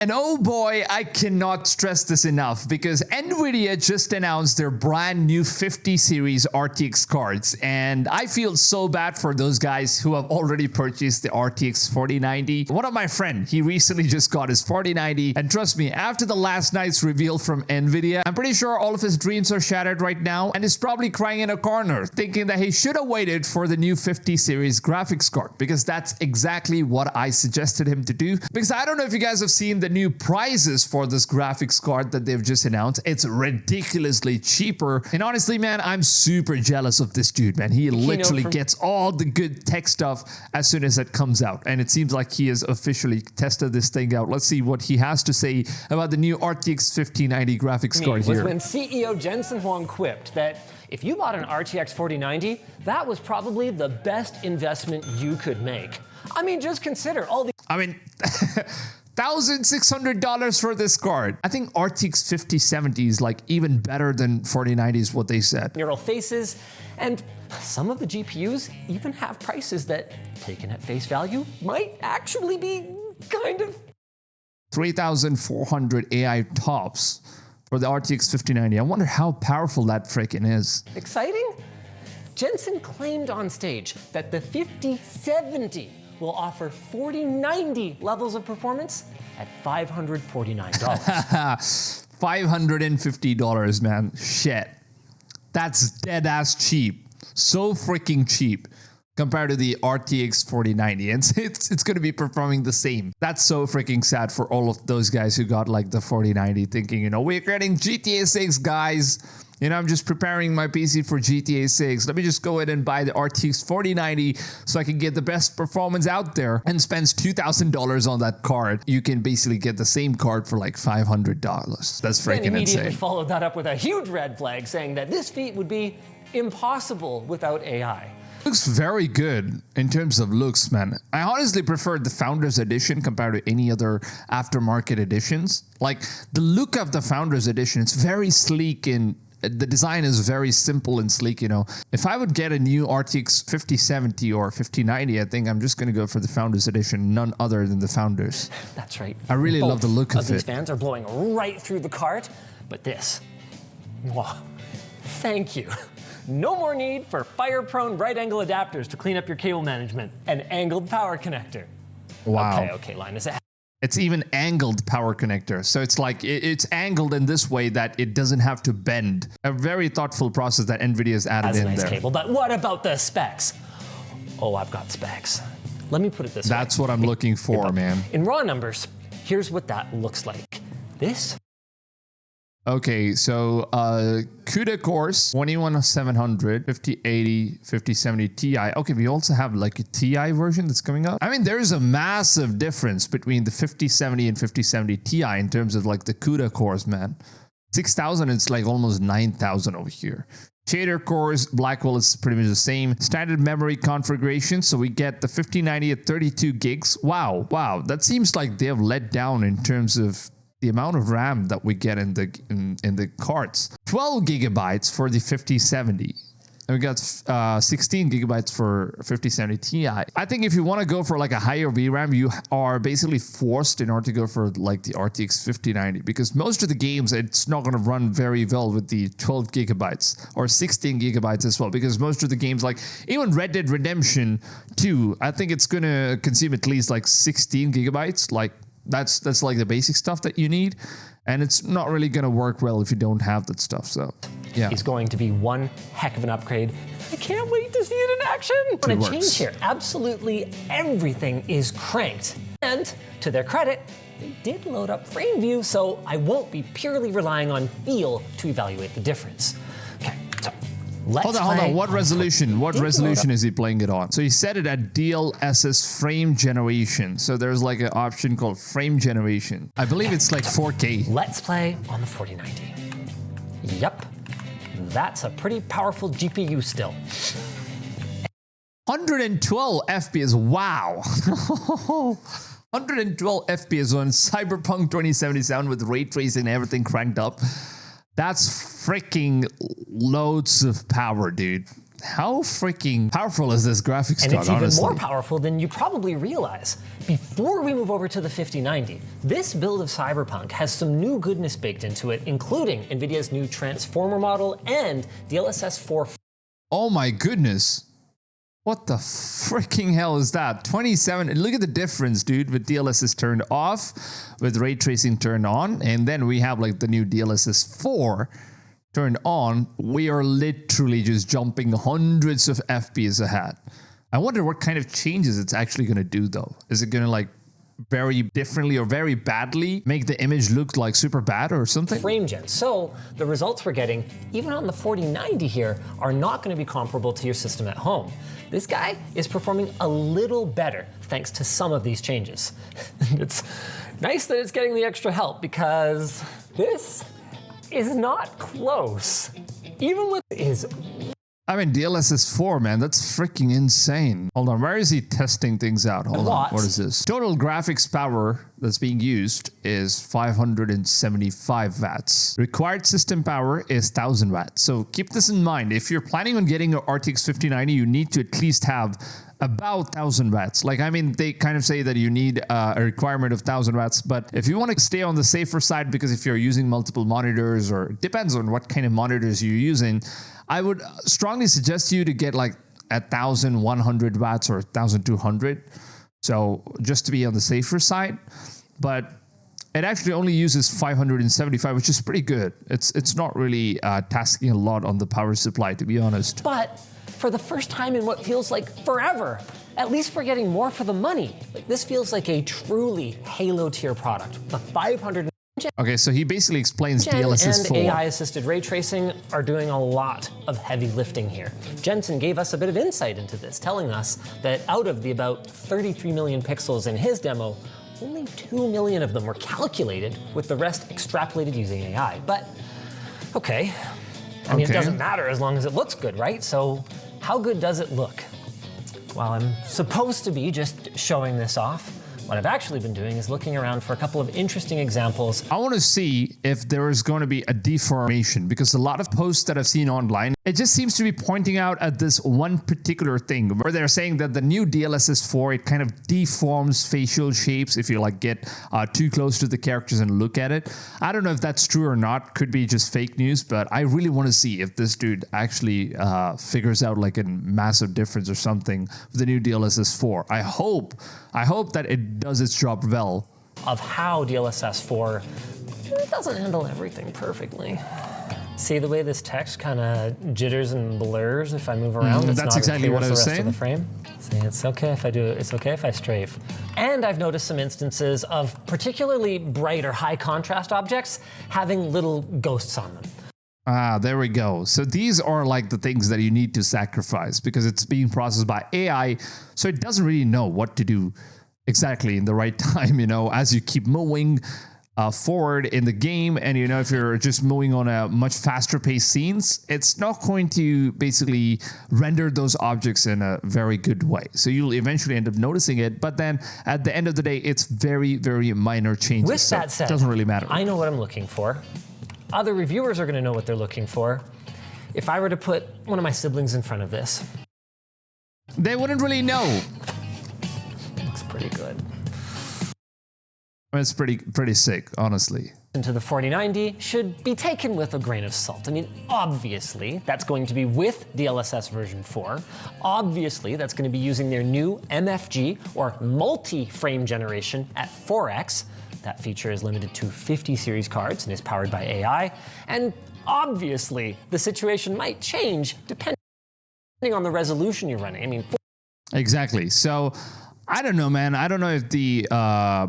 And oh boy, I cannot stress this enough because NVIDIA just announced their brand new 50 series RTX cards. And I feel so bad for those guys who have already purchased the RTX 4090. One of my friends, he recently just got his 4090. And trust me, after the last night's reveal from NVIDIA, I'm pretty sure all of his dreams are shattered right now. And he's probably crying in a corner, thinking that he should have waited for the new 50 series graphics card. Because that's exactly what I suggested him to do. Because I don't know if you guys have seen the new prices for this graphics card that they've just announced. It's ridiculously cheaper. And honestly, man, I'm super jealous of this dude, man. He literally gets all the good tech stuff as soon as it comes out. And it seems like he has officially tested this thing out. Let's see what he has to say about the new RTX 5090 graphics card here. When CEO Jensen Huang quipped that if you bought an RTX 4090, that was probably the best investment you could make. I mean, just consider all the... $1,600 for this card. I think RTX 5070 is like even better than 4090 is what they said. Neural faces, and some of the GPUs even have prices that, taken at face value, might actually be kind of... 3,400 AI tops for the RTX 5090. I wonder how powerful that frickin' is. Exciting? Jensen claimed on stage that the 5070 will offer 4090 levels of performance at $549. $550, man. Shit. That's dead ass cheap. So freaking cheap compared to the RTX 4090. And it's going to be performing the same. That's so freaking sad for all of those guys who got like the 4090 thinking, you know, we're getting GTA 6, guys. You know, I'm just preparing my PC for GTA 6. Let me just go ahead and buy the RTX 4090 so I can get the best performance out there, and spends $2,000 on that card. You can basically get the same card for like $500. That's freaking insane. Immediately followed that up with a huge red flag saying that this feat would be impossible without AI. Looks very good in terms of looks, man. I honestly prefer the Founders Edition compared to any other aftermarket editions. Like the look of the Founders Edition, it's very sleek and the design is very simple and sleek, you know. If I would get a new RTX 5070 or 5090, I think I'm just going to go for the Founders Edition, none other than the Founders. That's right. I really love the look of it. These fans are blowing right through the cart, but this, wow, thank you. No more need for fire-prone right-angle adapters to clean up your cable management. An angled power connector. Wow. Okay, Linus. It's even angled power connector. So it's like, it's angled in this way that it doesn't have to bend. A very thoughtful process that NVIDIA has added in there. That's a nice cable, but what about the specs? Oh, I've got specs. Let me put it this way. That's what I'm looking for, man. In raw numbers, here's what that looks like. This. Okay, so CUDA cores, 21700, 5080, 5070 Ti. Okay, we also have like a Ti version that's coming up. I mean, there's a massive difference between the 5070 and 5070 Ti in terms of like the CUDA cores, man. 6,000, it's like almost 9,000 over here. Shader cores, Blackwell is pretty much the same. Standard memory configuration, so we get the 5090 at 32 gigs. Wow, that seems like they have let down in terms of the amount of RAM that we get in the cards. 12 gigabytes for the 5070. And we got 16 gigabytes for 5070 Ti. I think if you want to go for like a higher VRAM, you are basically forced in order to go for like the RTX 5090, because most of the games, it's not going to run very well with the 12 gigabytes or 16 gigabytes as well, because most of the games, like even Red Dead Redemption 2, I think it's going to consume at least like 16 gigabytes. Like that's like the basic stuff that you need, and it's not really going to work well if you don't have that stuff. So yeah, it's going to be one heck of an upgrade. I can't wait to see it in action. I'm going to change here. Absolutely everything is cranked, and to their credit, they did load up frame view, so I won't be purely relying on feel to evaluate the difference. Okay, so hold on. What resolution? What resolution is he playing it on? So he set it at DLSS frame generation. So there's like an option called frame generation. I believe it's like 4K. Let's play on the 4090. Yep, that's a pretty powerful GPU still. 112 FPS. Wow. 112 FPS on Cyberpunk 2077 with ray tracing and everything cranked up. That's freaking loads of power, dude. How freaking powerful is this graphics card, And it's even honestly? more powerful than you probably realize. Before we move over to the 5090, this build of Cyberpunk has some new goodness baked into it, including NVIDIA's new Transformer model and DLSS 4. Oh my goodness. What the freaking hell is that? 27. Look at the difference, dude, with DLSS turned off, with ray tracing turned on, and then we have like the new DLSS 4 turned on. We are literally just jumping hundreds of FPS ahead. I wonder what kind of changes it's actually going to do though. Is it going to like very differently or very badly make the image look like super bad or something? Frame gen. So the results we're getting, even on the 4090 here, are not going to be comparable to your system at home. This guy is performing a little better thanks to some of these changes. It's nice that it's getting the extra help because this is not close. Even with his... I mean, DLSS 4, man, that's freaking insane. Hold on, where is he testing things out? Hold on, what is this? Total graphics power that's being used is 575 watts. Required system power is 1000 watts. So keep this in mind. If you're planning on getting an RTX 5090, you need to at least have about 1000 watts. Like, I mean, they kind of say that you need a requirement of 1000 watts, but if you want to stay on the safer side, because if you're using multiple monitors, or it depends on what kind of monitors you're using, I would strongly suggest you to get like 1100 watts or 1200. So just to be on the safer side, but it actually only uses 575, which is pretty good. It's not really tasking a lot on the power supply, to be honest. But for the first time in what feels like forever, at least we're getting more for the money. Like, this feels like a truly Halo tier product. The 500. Okay, so he basically explains DLSS 4. And AI-assisted ray tracing are doing a lot of heavy lifting here. Jensen gave us a bit of insight into this, telling us that out of the about 33 million pixels in his demo, only 2 million of them were calculated, with the rest extrapolated using AI. But, okay. I mean, it doesn't matter as long as it looks good, right? So how good does it look? While I'm supposed to be just showing this off, what I've actually been doing is looking around for a couple of interesting examples. I want to see if there is going to be a deformation, because a lot of posts that I've seen online, it just seems to be pointing out at this one particular thing where they're saying that the new DLSS 4, it kind of deforms facial shapes if you like get too close to the characters and look at it. I don't know if that's true or not. Could be just fake news, but I really want to see if this dude actually figures out like a massive difference or something with the new DLSS 4. I hope that it does its job well. Of how DLSS 4 doesn't handle everything perfectly. See the way this text kind of jitters and blurs if I move around? That's exactly what I was saying. The frame. See, it's okay if I do it. It's okay if I strafe. And I've noticed some instances of particularly bright or high contrast objects having little ghosts on them. Ah, there we go. So these are like the things that you need to sacrifice because it's being processed by AI, so it doesn't really know what to do exactly in the right time, you know, as you keep moving forward in the game. And, you know, if you're just moving on a much faster paced scenes, it's not going to basically render those objects in a very good way. So you'll eventually end up noticing it. But then at the end of the day, it's very, very minor changes. With that said, it doesn't really matter. I know what I'm looking for. Other reviewers are going to know what they're looking for. If I were to put one of my siblings in front of this, they wouldn't really know. Looks pretty good. It's pretty sick, honestly. Into the 4090 should be taken with a grain of salt. I mean, obviously, that's going to be with DLSS version 4. Obviously, that's going to be using their new MFG, or multi-frame generation, at 4x. That feature is limited to 50 series cards and is powered by AI. And obviously, the situation might change depending on the resolution you're running. I mean, exactly. So I don't know, man. I don't know if the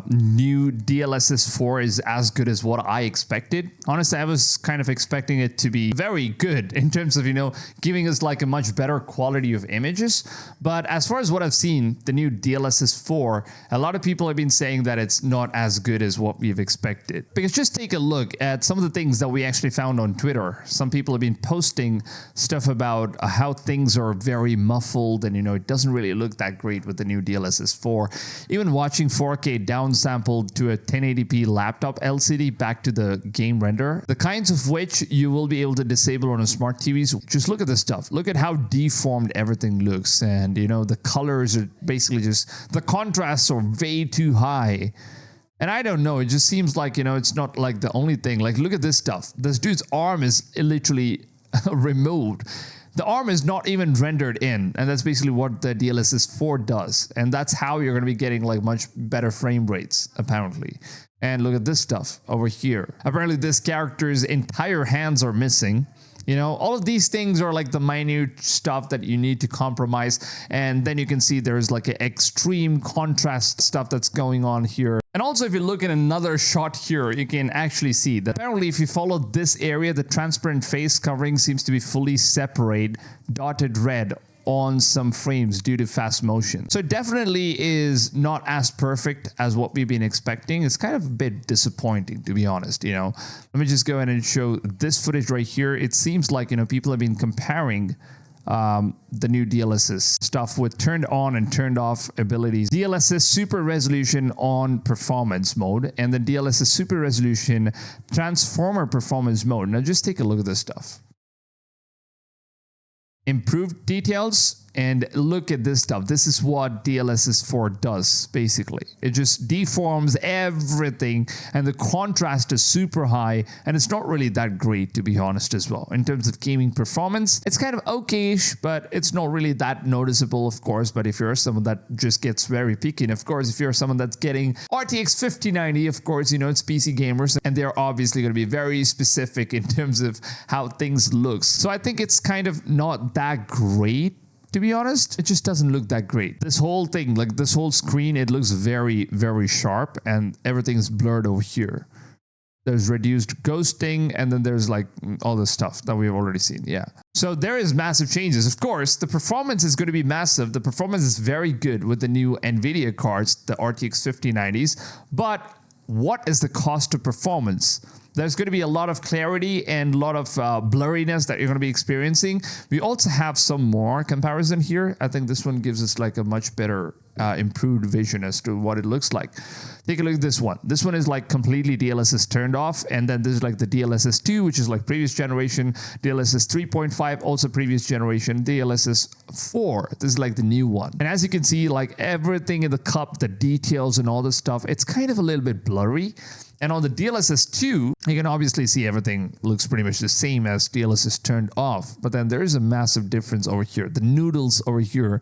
new DLSS 4 is as good as what I expected. Honestly, I was kind of expecting it to be very good in terms of, you know, giving us like a much better quality of images. But as far as what I've seen, the new DLSS 4, a lot of people have been saying that it's not as good as what we've expected. Because just take a look at some of the things that we actually found on Twitter. Some people have been posting stuff about how things are very muffled and, you know, it doesn't really look that great with the new DLSS RTX 4, even watching 4K downsampled to a 1080p laptop LCD back to the game render, the kinds of which you will be able to disable on a smart TVs. Just look at this stuff. Look at how deformed everything looks, and you know, the colors are basically just, the contrasts are way too high. And I don't know, it just seems like, you know, it's not like the only thing. Like, look at this stuff. This dude's arm is literally removed. The arm is not even rendered in, and that's basically what the DLSS 4 does. And that's how you're going to be getting like much better frame rates, apparently. And look at this stuff over here. Apparently this character's entire hands are missing. You know, all of these things are like the minute stuff that you need to compromise. And then you can see there's like an extreme contrast stuff that's going on here. And also, if you look at another shot here, you can actually see that apparently if you follow this area, the transparent face covering seems to be fully separate, dotted red on some frames due to fast motion. So it definitely is not as perfect as what we've been expecting. It's kind of a bit disappointing, to be honest, you know. Let me just go ahead and show this footage right here. It seems like, you know, people have been comparing the new DLSS stuff with turned on and turned off abilities. DLSS Super Resolution on performance mode, and the DLSS Super Resolution Transformer performance mode. Now just take a look at this stuff. Improved details, and look at this stuff. This is what DLSS 4 does, basically. It just deforms everything, and the contrast is super high, and it's not really that great, to be honest, as well. In terms of gaming performance, it's kind of okay-ish, but it's not really that noticeable, of course. But if you're someone that just gets very picky, and of course, if you're someone that's getting RTX 5090, of course, you know, it's PC gamers, and they're obviously going to be very specific in terms of how things look. So I think it's kind of not that great. To be honest, it just doesn't look that great. This whole thing, like this whole screen, it looks very, very sharp, and everything's blurred over here. There's reduced ghosting, and then there's like all this stuff that we've already seen. Yeah. So there is massive changes. Of course, the performance is going to be massive. The performance is very good with the new NVIDIA cards, the RTX 5090s. But what is the cost of performance? There's going to be a lot of clarity and a lot of blurriness that you're going to be experiencing. We also have some more comparison here. I think this one gives us like a much better improved vision as to what it looks like. Take a look at this one. This one is like completely DLSS turned off, and then there's like the DLSS 2, which is like previous generation, DLSS 3.5, also previous generation, DLSS 4. This is like the new one. And as you can see, like everything in the cup, the details and all this stuff, it's kind of a little bit blurry. And on the DLSS 2, you can obviously see everything looks pretty much the same as DLSS turned off. But then there is a massive difference over here. The noodles over here,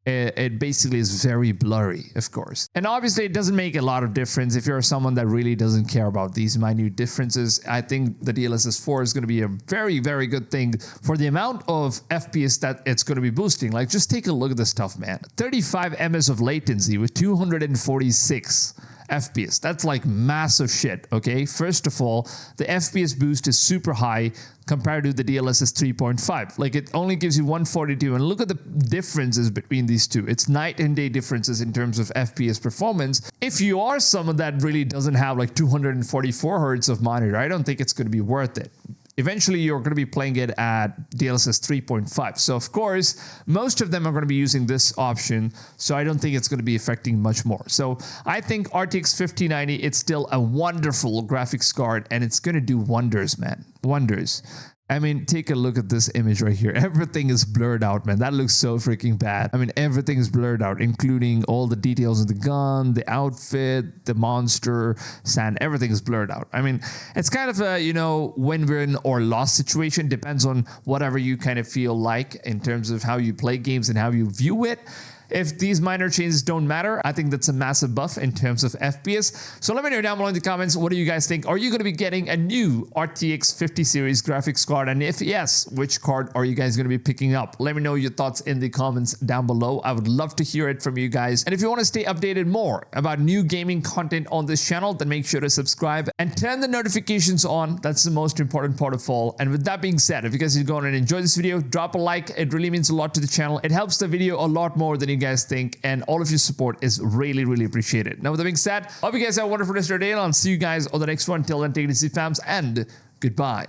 it basically is very blurry, of course. And obviously, it doesn't make a lot of difference if you're someone that really doesn't care about these minute differences. I think the DLSS 4 is going to be a very, very good thing for the amount of FPS that it's going to be boosting. Like, just take a look at this stuff, man. 35 ms of latency with 246 FPS. That's like massive shit, okay? First of all, the FPS boost is super high compared to the DLSS 3.5. Like, it only gives you 142, and look at the differences between these two. It's night and day differences in terms of FPS performance. If you are someone that really doesn't have like 244 hertz of monitor, I don't think it's going to be worth it. Eventually, you're going to be playing it at DLSS 3.5. So, of course, most of them are going to be using this option. So, I don't think it's going to be affecting much more. So, I think RTX 5090, it's still a wonderful graphics card, and it's going to do wonders, man. Wonders. I mean, take a look at this image right here. Everything is blurred out, man. That looks so freaking bad. I mean, everything is blurred out, including all the details of the gun, the outfit, the monster, sand. Everything is blurred out. I mean, it's kind of a, you know, win-win or loss situation. Depends on whatever you kind of feel like in terms of how you play games and how you view it. If these minor changes don't matter, I think that's a massive buff in terms of FPS. So let me know down below in the comments, what do you guys think? Are you going to be getting a new RTX 50 series graphics card? And if yes, which card are you guys going to be picking up? Let me know your thoughts in the comments down below. I would love to hear it from you guys. And if you want to stay updated more about new gaming content on this channel, then make sure to subscribe and turn the notifications on. That's the most important part of all. And with that being said, if you guys are going to enjoy this video, drop a like. It really means a lot to the channel. It helps the video a lot more than you guys think, and all of your support is really, really appreciated. Now, with that being said, hope you guys have a wonderful rest of your day, and I'll see you guys on the next one. Till then, take it easy, fams, and goodbye.